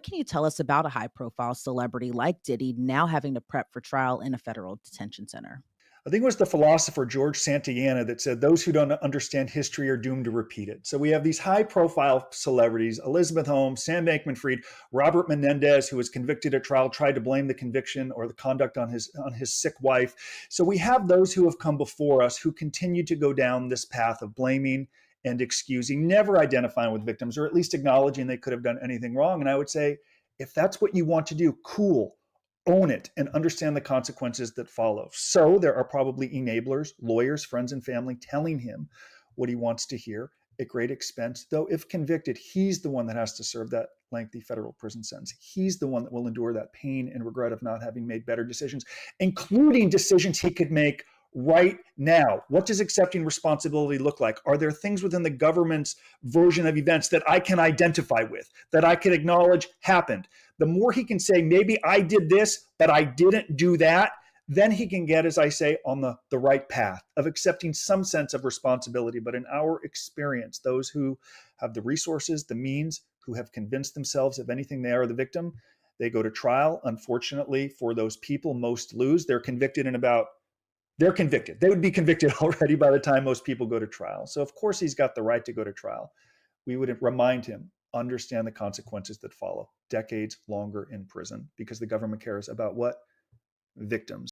Can you tell us about a high profile celebrity like Diddy now having to prep for trial in a federal detention center? I think it was the philosopher George Santayana that said, those who don't understand history are doomed to repeat it. So we have these high profile celebrities, Elizabeth Holmes, Sam Bankman Fried, Robert Menendez, who was convicted at trial, tried to blame the conviction or the conduct on his sick wife. So we have those who have come before us who continue to go down this path of blaming and excusing, never identifying with victims, or at least acknowledging they could have done anything wrong. And I would say, if that's what you want to do, cool, own it and understand the consequences that follow. So there are probably enablers, lawyers, friends, and family telling him what he wants to hear at great expense. Though, if convicted, he's the one that has to serve that lengthy federal prison sentence. He's the one that will endure that pain and regret of not having made better decisions, including decisions he could make right now. What does accepting responsibility look like? Are there things within the government's version of events that I can identify with, that I can acknowledge happened? The more he can say, maybe I did this, but I didn't do that, then he can get, as I say, on the right path of accepting some sense of responsibility. But in our experience, those who have the resources, the means, who have convinced themselves, if anything, they are the victim, they go to trial. Unfortunately, for those people, most lose. They're convicted. They would be convicted already by the time most people go to trial. So, of course, he's got the right to go to trial. We would remind him, understand the consequences that follow, decades longer in prison, because the government cares about what? Victims.